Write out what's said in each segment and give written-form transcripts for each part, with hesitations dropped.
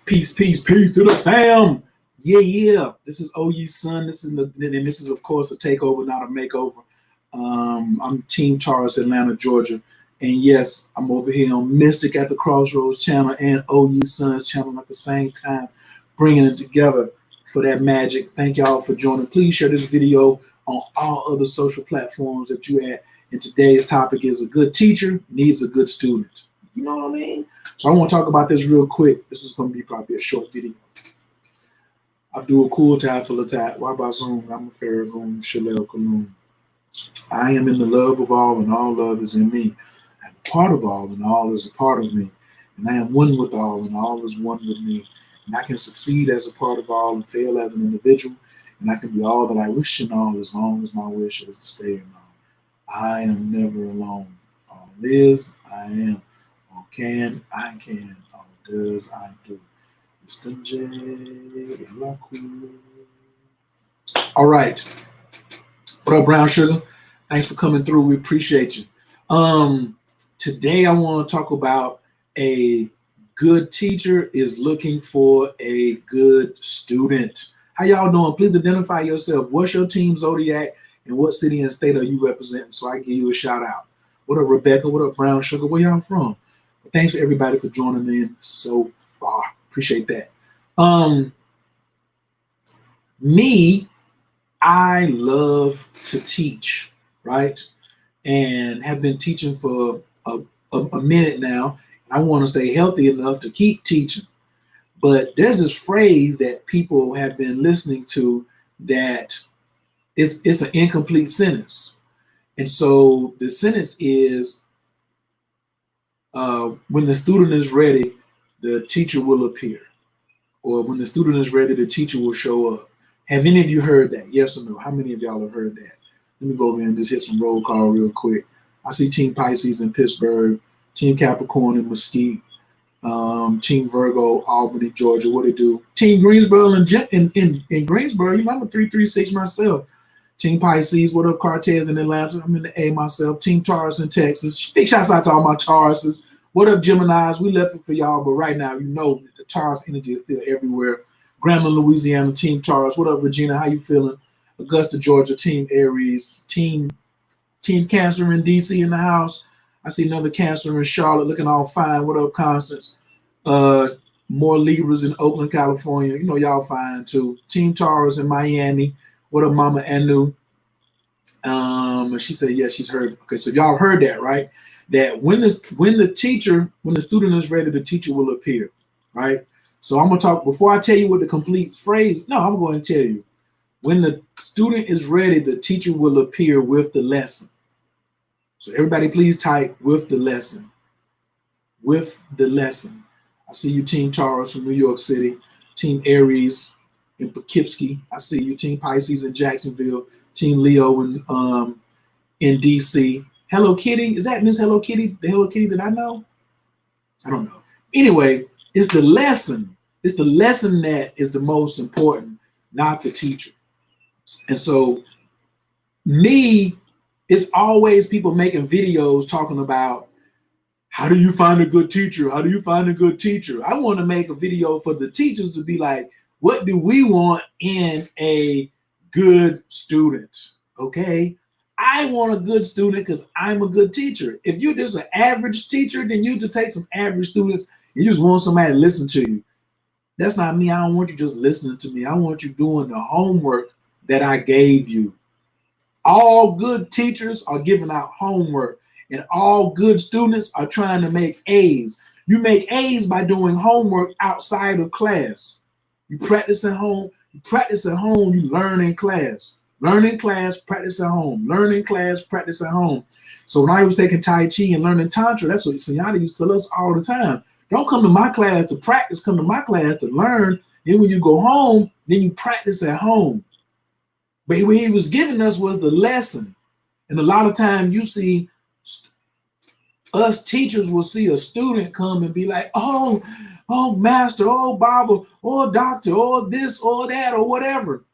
Peace, peace, peace to the fam. Yeah, yeah. This is OY's son. This is of course a takeover, not a makeover. I'm Team Taurus, Atlanta, Georgia, and yes, I'm over here on Mystic at the Crossroads channel and OY's son's channel at the same time, bringing it together for that magic. Thank y'all for joining. Please share this video on all other social platforms that you at. And today's topic is a good teacher needs a good student. You know what I mean? So I want to talk about this real quick. This is going to be probably a short video. Abdul Taf Latat, Wabasum, I'm a Farragoon, Shalel Kaloon. I am in the love of all, and all love is in me. I'm part of all, and all is a part of me. And I am one with all, and all is one with me. And I can succeed as a part of all and fail as an individual. And I can be all that I wish in all as long as my wish is to stay in all. I am never alone. All is, I am. All can, I can. All does, I do. Mr. J. All right. What up, Brown Sugar? Thanks for coming through. We appreciate you. Today I want to talk about a good teacher is looking for a good student. How y'all doing? Please identify yourself. What's your team zodiac and what city and state are you representing so I can give you a shout out? What up, Rebecca? What up, Brown Sugar? Where y'all from? Thanks for everybody for joining in so far. Appreciate that. I love to teach, right? And have been teaching for a minute now. I want to stay healthy enough to keep teaching. But there's this phrase that people have been listening to that it's an incomplete sentence. And so the sentence is, when the student is ready, the teacher will appear. Or when the student is ready, the teacher will show up. Have any of you heard that? Yes or no? How many of y'all have heard that? Let me go over and just hit some roll call real quick. I see Team Pisces in Pittsburgh, Team Capricorn in Mesquite, Team Virgo, Albany, Georgia. What it do? Team Greensboro in Greensboro. You know, I'm a 336 myself. Team Pisces, what up, Cortez in Atlanta? I'm in the A myself. Team Taurus in Texas. Big shouts out to all my Tauruses. What up, Geminis? We left it for y'all, but right now, you know the Taurus energy is still everywhere. Grambling, Louisiana, Team Taurus. What up, Regina? How you feeling? Augusta, Georgia, Team Aries. Team Cancer in DC in the house. I see another Cancer in Charlotte looking all fine. What up, Constance? More Libras in Oakland, California. You know y'all fine too. Team Taurus in Miami. What up, Mama Anu? She said, yes, she's heard. Okay, so y'all heard that, right? That when the student is ready, the teacher will appear, right? So I'm gonna talk, before I tell you what the complete phrase, no, I'm going to tell you. When the student is ready, the teacher will appear with the lesson. So everybody please type with the lesson. With the lesson. I see you, Team Taurus from New York City, Team Aries in Poughkeepsie. I see you, Team Pisces in Jacksonville, Team Leo in DC. Hello Kitty, is that Miss Hello Kitty? The Hello Kitty that I know? I don't know. Anyway, it's the lesson. It's the lesson that is the most important, not the teacher. And so it's always people making videos talking about, how do you find a good teacher? How do you find a good teacher? I want to make a video for the teachers to be like, what do we want in a good student? Okay. I want a good student because I'm a good teacher. If you're just an average teacher, then you just take some average students. You just want somebody to listen to you. That's not me. I don't want you just listening to me. I want you doing the homework that I gave you. All good teachers are giving out homework, and all good students are trying to make A's. You make A's by doing homework outside of class. You practice at home. You practice at home. You learn in class. Learn in class, practice at home. Learn in class, practice at home. So when I was taking Tai Chi and learning Tantra, that's what Sunyata used to tell us all the time. Don't come to my class to practice, come to my class to learn. Then when you go home, then you practice at home. But what he was giving us was the lesson. And a lot of times you see us teachers will see a student come and be like, oh, master, oh, Baba, oh, doctor, oh, this, or that, or whatever.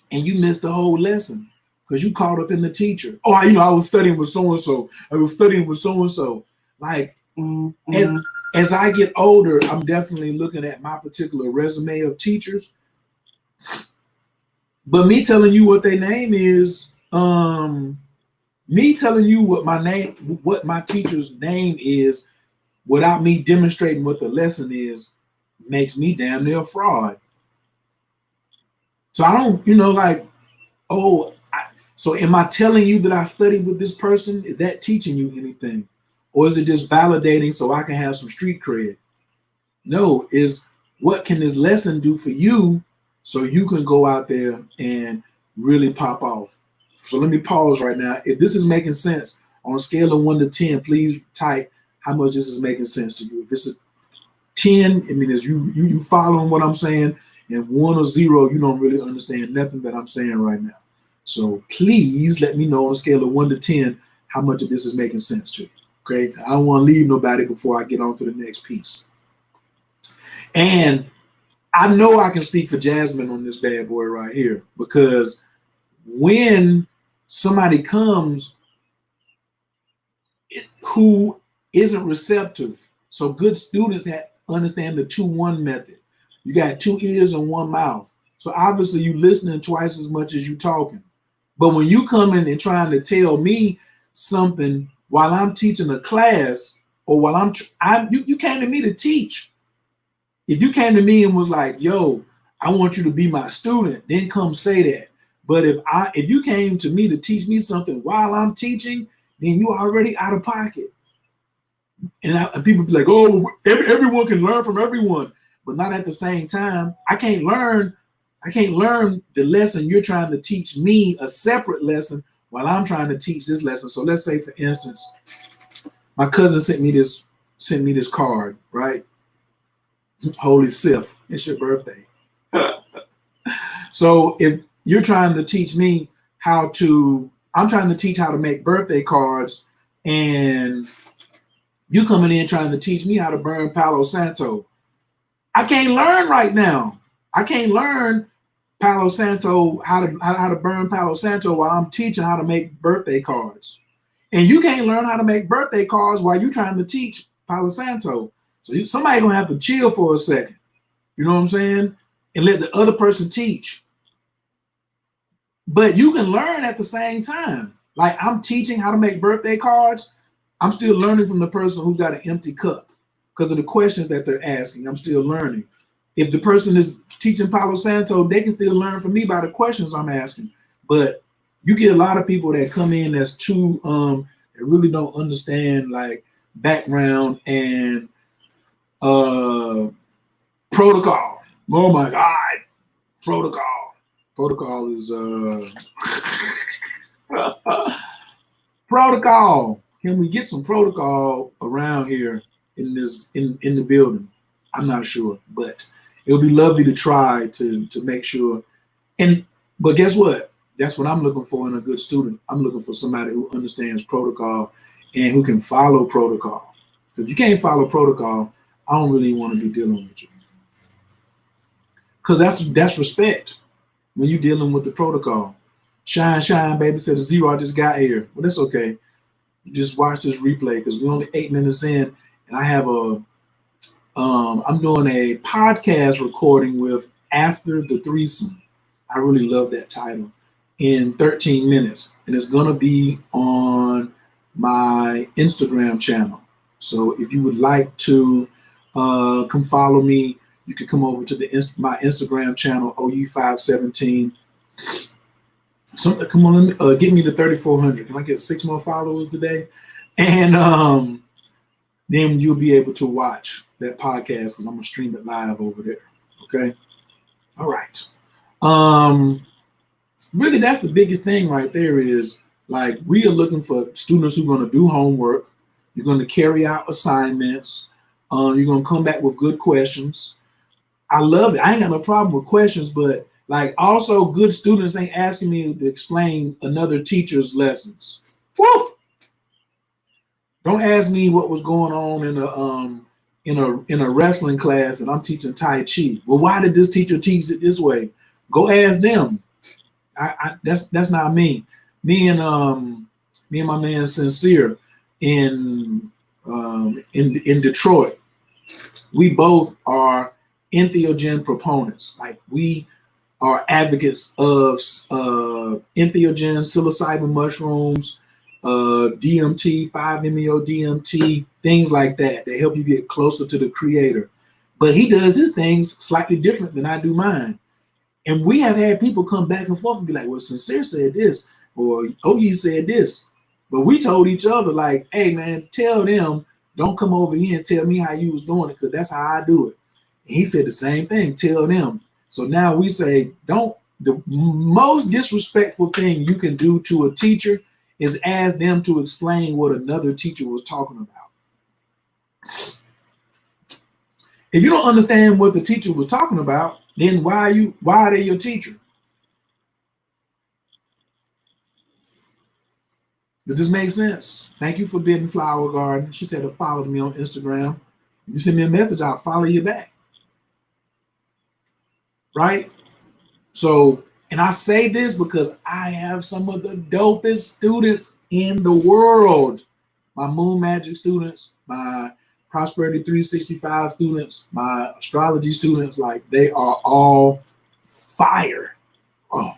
And you missed the whole lesson because you caught up in the teacher. Oh, I was studying with so-and-so. I was studying with so-and-so. Like, As I get older, I'm definitely looking at my particular resume of teachers. But me telling you what their name is, me telling you what my teacher's name is, without me demonstrating what the lesson is, makes me damn near a fraud. So I don't, like, oh, so am I telling you that I studied with this person? Is that teaching you anything? Or is it just validating so I can have some street cred? No, is what can this lesson do for you so you can go out there and really pop off? So let me pause right now. If this is making sense on a scale of 1 to 10, please type how much this is making sense to you. If it's a 10, I mean, is you following what I'm saying? And 1 or 0, you don't really understand nothing that I'm saying right now. So please let me know on a scale of 1 to 10 how much of this is making sense to you. Okay, I don't want to leave nobody before I get on to the next piece. And I know I can speak for Jasmine on this bad boy right here, because when somebody comes who isn't receptive, so good students understand the 2-1 method. You got 2 ears and 1 mouth. So obviously you listening twice as much as you talking. But when you come in and trying to tell me something while I'm teaching a class, or while you came to me to teach. If you came to me and was like, yo, I want you to be my student, then come say that. But if you came to me to teach me something while I'm teaching, then you already out of pocket. And people be like, oh, everyone can learn from everyone, but not at the same time. I can't learn the lesson you're trying to teach me, a separate lesson, while I'm trying to teach this lesson. So let's say, for instance, my cousin sent me this card, right? Holy Sif, it's your birthday. So if you're trying to teach me I'm trying to teach how to make birthday cards, and you coming in trying to teach me how to burn Palo Santo. I can't learn right now. I can't learn Palo Santo, how to burn Palo Santo, while I'm teaching how to make birthday cards. And you can't learn how to make birthday cards while you're trying to teach Palo Santo. So somebody gonna have to chill for a second. You know what I'm saying? And let the other person teach. But you can learn at the same time. Like, I'm teaching how to make birthday cards. I'm still learning from the person who's got an empty cup because of the questions that they're asking. I'm still learning. If the person is teaching Palo Santo, they can still learn from me by the questions I'm asking. But you get a lot of people that come in that's too that really don't understand, like, background and protocol. Oh my God, protocol. Protocol is protocol. Can we get some protocol around here in the building? I'm not sure, but it would be lovely to try to make sure. But guess what? That's what I'm looking for in a good student. I'm looking for somebody who understands protocol and who can follow protocol. If you can't follow protocol, I don't really want to be dealing with you. Because that's respect when you're dealing with the protocol. Shine, baby, said the 0 I just got here. Well, that's okay. You just watch this replay, because we're only 8 minutes in, and I have I'm doing a podcast recording with After the Threesome. I really love that title. In 13 minutes, and it's gonna be on my Instagram channel. So if you would like to come follow me, you can come over to my Instagram channel, OU517. Come on, get me to 3,400. Can I get 6 more followers today? And then you'll be able to watch that podcast, because I'm gonna stream it live over there. Okay. All right. Really, that's the biggest thing right there, is like, we are looking for students who are going to do homework. You're going to carry out assignments. You're going to come back with good questions. I love it. I ain't got no problem with questions, but like, also good students ain't asking me to explain another teacher's lessons. Woo! Don't ask me what was going on in a wrestling class and I'm teaching Tai Chi. Well, why did this teacher teach it this way? Go ask them. That's not me. Me and my man Sincere in Detroit, we both are entheogen proponents. Like we are advocates of entheogen, psilocybin mushrooms, DMT, 5-MeO DMT, things like that. They help you get closer to the creator. But he does his things slightly different than I do mine. And we have had people come back and forth and be like, well, Sincere said this, or OG said this. But we told each other, like, hey, man, tell them, don't come over here and tell me how you was doing it, because that's how I do it. And he said the same thing, tell them. So now we say, the most disrespectful thing you can do to a teacher is ask them to explain what another teacher was talking about. If you don't understand what the teacher was talking about, then why are they your teacher? Does this make sense? Thank you for being Flower Garden. She said to follow me on Instagram. If you send me a message, I'll follow you back. Right? So, and I say this because I have some of the dopest students in the world. My Moon Magic students, my Prosperity 365 students, my astrology students, like they are all fire. Oh,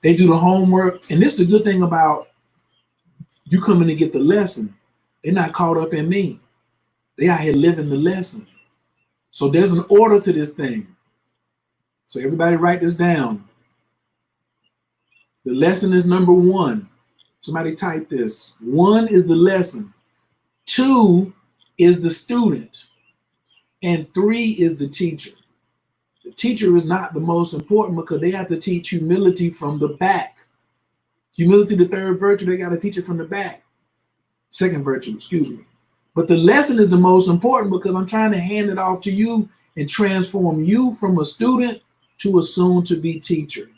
they do the homework. And this is the good thing about you coming to get the lesson. They're not caught up in me. They out here living the lesson. So there's an order to this thing. So everybody write this down. The lesson is number 1. Somebody type this. 1 is the lesson. 2 is the student. And 3 is the teacher. The teacher is not the most important because they have to teach humility from the back. Humility, the third virtue, they got to teach it from the back. Second virtue, excuse me. But the lesson is the most important because I'm trying to hand it off to you and transform you from a student to a soon-to-be teacher.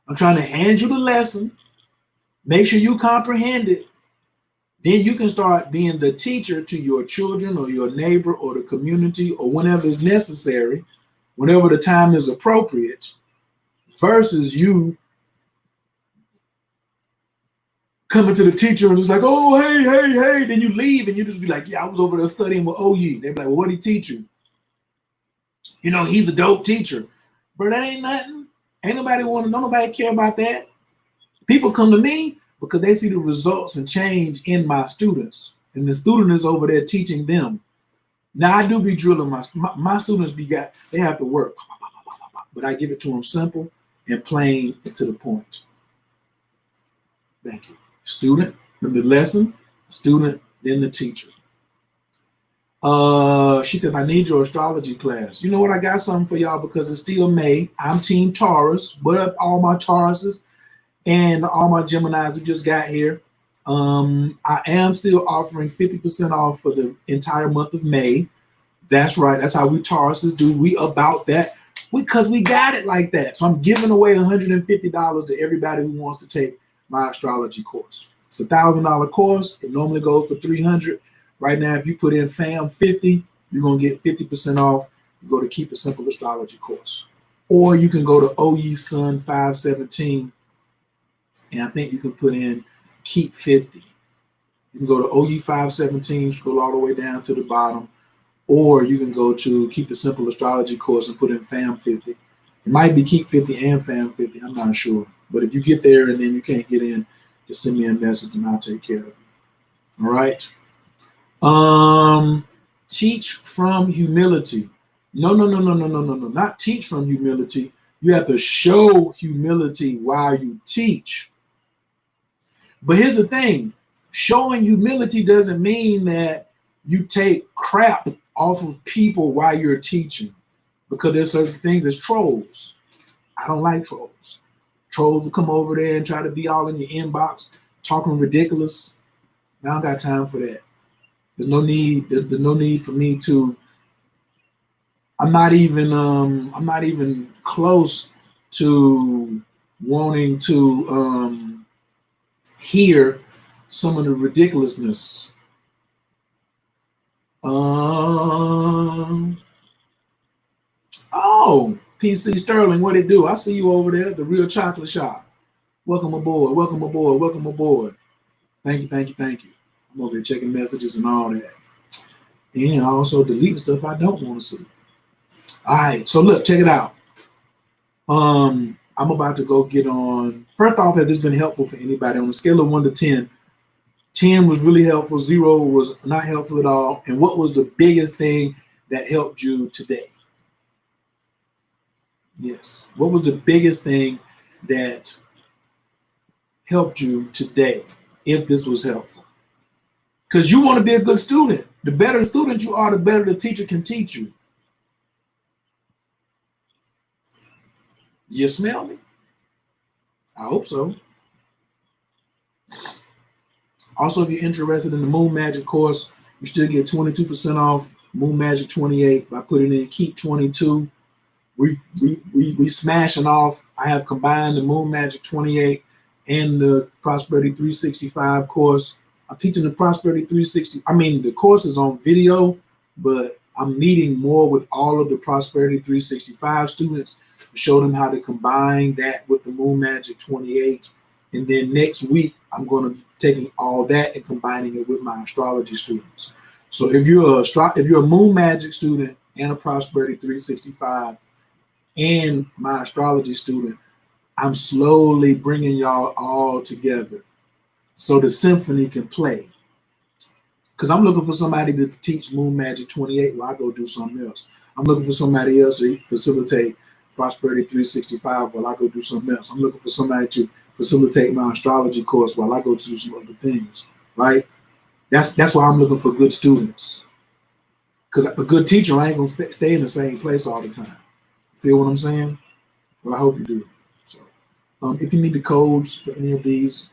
I'm trying to hand you the lesson, make sure you comprehend it. Then you can start being the teacher to your children or your neighbor or the community or whenever is necessary, whenever the time is appropriate, versus you coming to the teacher and just like, oh, hey. Then you leave and you just be like, yeah, I was over there studying with OU. They be like, well, what did he teach you? You know, he's a dope teacher. But that ain't nothing. Ain't nobody nobody care about that. People come to me because they see the results and change in my students. And the student is over there teaching them. Now I do be drilling my students they have to work. But I give it to them simple and plain and to the point. Thank you. Student, then the lesson, student, then the teacher. She said, I need your astrology class. You know what? I got something for y'all because it's still May. I'm Team Taurus. What up, all my Tauruses and all my Geminis who just got here? I am still offering 50% off for the entire month of May. That's right. That's how we Tauruses do. We about that because we got it like that. So I'm giving away $150 to everybody who wants to take my astrology course. It's $1,000 course. It normally goes for $300. Right now, if you put in FAM50, you're going to get 50% off. You go to Keep It Simple Astrology course. Or you can go to OE Sun 517, and I think you can put in Keep 50. You can go to OE 517, scroll all the way down to the bottom, or you can go to Keep It Simple Astrology course and put in FAM50. It might be Keep 50 and FAM50, I'm not sure. But if you get there and then you can't get in, just send me a message and I'll take care of it. All right. Teach from humility. No. Not teach from humility. You have to show humility while you teach. But here's the thing. Showing humility doesn't mean that you take crap off of people while you're teaching, because there's certain things as trolls. I don't like trolls. Trolls will come over there and try to be all in your inbox, talking ridiculous. I don't got time for that. There's no need. There's no need for me to. I'm not even close to wanting to hear some of the ridiculousness. Oh, PC Sterling, what it do? I see you over there, the Real Chocolate Shop. Welcome aboard. Welcome aboard. Welcome aboard. Thank you. I'm over there checking messages and all that. and also deleting stuff I don't want to see. All right, so look, check it out. I'm about to go get on. First off, has this been helpful for anybody on a scale of 1 to 10? 10 was really helpful, 0 was not helpful at all. And what was the biggest thing that helped you today? Yes. What was the biggest thing that helped you today, if this was helpful? Because you want to be a good student. The better student you are, the better the teacher can teach you. You smell me? I hope so. Also, if you're interested in the Moon Magic course, you still get 22% off Moon Magic 28 by putting in Keep 22. We smashing off. I have combined the Moon Magic 28 and the Prosperity 365 course. I'm teaching the Prosperity 360. I mean, the course is on video, but I'm meeting more with all of the Prosperity 365 students to show them how to combine that with the Moon Magic 28. And then next week, I'm going to be taking all that and combining it with my astrology students. So if you're a Moon Magic student and a Prosperity 365 and my astrology student, I'm slowly bringing y'all all together so the symphony can play. Because I'm looking for somebody to teach Moon Magic 28 while I go do something else. I'm looking for somebody else to facilitate Prosperity 365 while I go do something else. I'm looking for somebody to facilitate my astrology course while I go do some other things, right? That's why I'm looking for good students. Because a good teacher ain't going to stay in the same place all the time. Feel what I'm saying? Well, I hope you do. So, if you need the codes for any of these,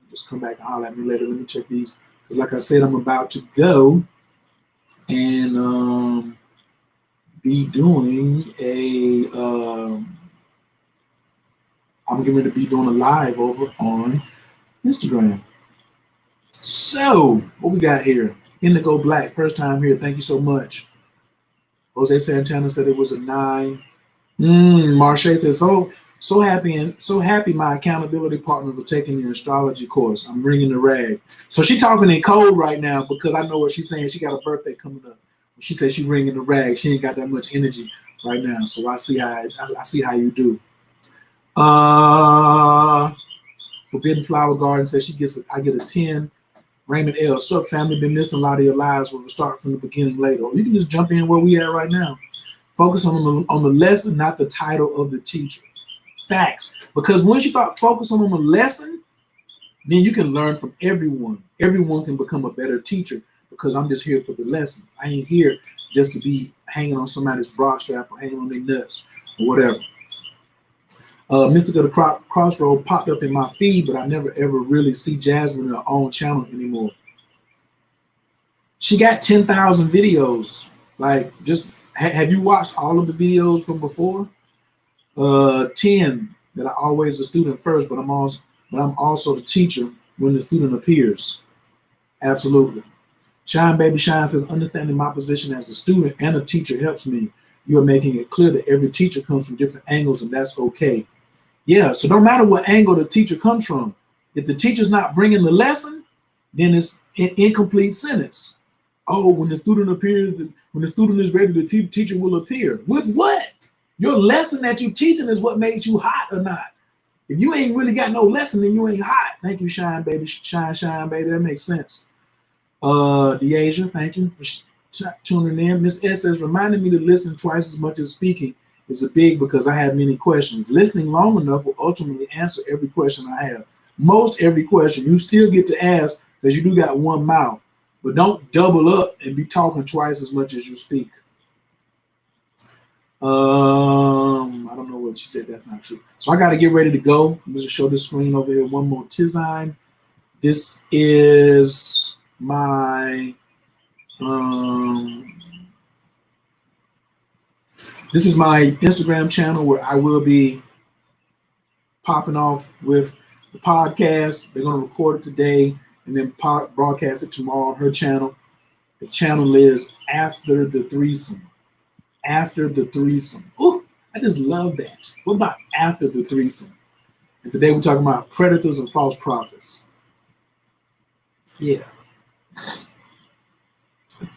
just come back and holler at me later. Let me check these. Because like I said, I'm about to go and be doing I'm getting ready to be doing a live over on Instagram. So, what we got here? Indigo Black, first time here. Thank you so much. Jose Santana said it was a 9. Marche says, so happy my accountability partners are taking the astrology course. I'm ringing the rag. So she's talking in code right now because I know what she's saying. She got a birthday coming up. She said she's ringing the rag. She ain't got that much energy right now. So I see how you do. Forbidden Flower Garden says I get a 10. Raymond L. Sup, family, been missing a lot of your lives. We'll start from the beginning later. Or you can just jump in where we at right now. Focus on the lesson, not the title of the teacher. Facts. Because once you start focusing on the lesson, then you can learn from everyone. Everyone can become a better teacher because I'm just here for the lesson. I ain't here just to be hanging on somebody's bra strap or hanging on their nuts or whatever. Mystic of the Crossroad popped up in my feed, but I never ever really see Jasmine in her own channel anymore. She got 10,000 videos. Like, just have you watched all of the videos from before? 10 that I always the student first, but I'm also the teacher when the student appears. Absolutely. Shine Baby Shine says, understanding my position as a student and a teacher helps me. You are making it clear that every teacher comes from different angles, and that's okay. Yeah, so no matter what angle the teacher comes from, if the teacher's not bringing the lesson, then it's an incomplete sentence. Oh, when the student appears, when the student is ready, the teacher will appear. With what? Your lesson that you're teaching is what makes you hot or not. If you ain't really got no lesson, then you ain't hot. Thank you, Shine Baby. Shine Baby. That makes sense. Deasia, thank you for tuning in. Miss S says, reminding me to listen twice as much as speaking is a big because I have many questions. Listening long enough will ultimately answer every question I have. Most every question you still get to ask because you do got one mouth, but don't double up and be talking twice as much as you speak. I don't know what she said. That's not true. So I got to get ready to go. I'm going to show this screen over here one more time. This is my Instagram channel where I will be popping off with the podcast. They're going to record it today and then broadcast it tomorrow on her channel. The channel is After the Threesome. After the Threesome. Ooh, I just love that. What about After the Threesome? And today we're talking about predators and false prophets. Yeah.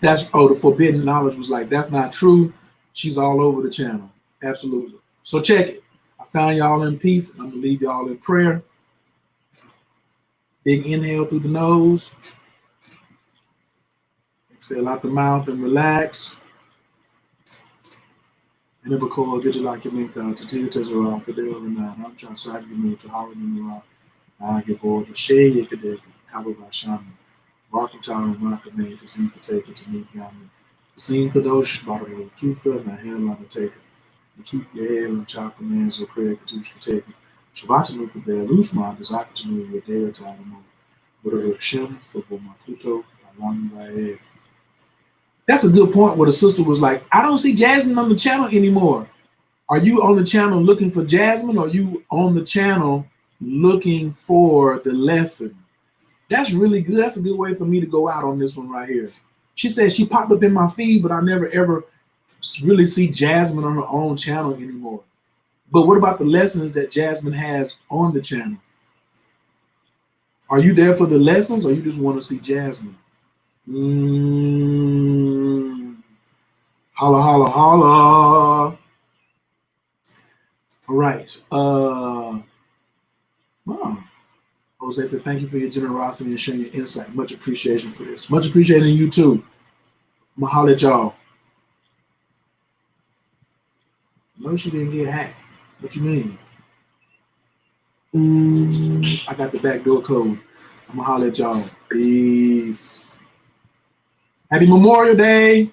That's the forbidden knowledge was like, that's not true. She's all over the channel. Absolutely. So check it. I found y'all in peace. I'm gonna leave y'all in prayer. Big inhale through the nose. Exhale out the mouth and relax. And if a call, get you like your link out to Tia Tezera, Kadeo Renan. I'm trying to side you to Howard in the rock. I get bored. The shade you could take, Kaba Bashami. Rocky Town and Rocket made to see Pateka to meet Gammon. The scene Kadosh, bottle of Toothbrush, and a hairline to take it. And keep your hair and chocolate man so Craig Katush can take it. Shavata Luka Bear, loose mind, is opportunity your day or time. But a Shem, Kobo Makuto, Along by head. That's a good point where the sister was like, I don't see Jasmine on the channel anymore. Are you on the channel looking for Jasmine, or are you on the channel looking for the lesson? That's really good. That's a good way for me to go out on this one right here. She said she popped up in my feed, but I never ever really see Jasmine on her own channel anymore. But what about the lessons that Jasmine has on the channel? Are you there for the lessons, or you just want to see Jasmine? Holla, holla, holla. All right. Wow. Jose said, thank you for your generosity and sharing your insight. Much appreciation for this. Much appreciating you too. I'm gonna holler at y'all. No, she didn't get hacked. What you mean? I got the backdoor code. I'm gonna holler at y'all. Peace. Happy Memorial Day.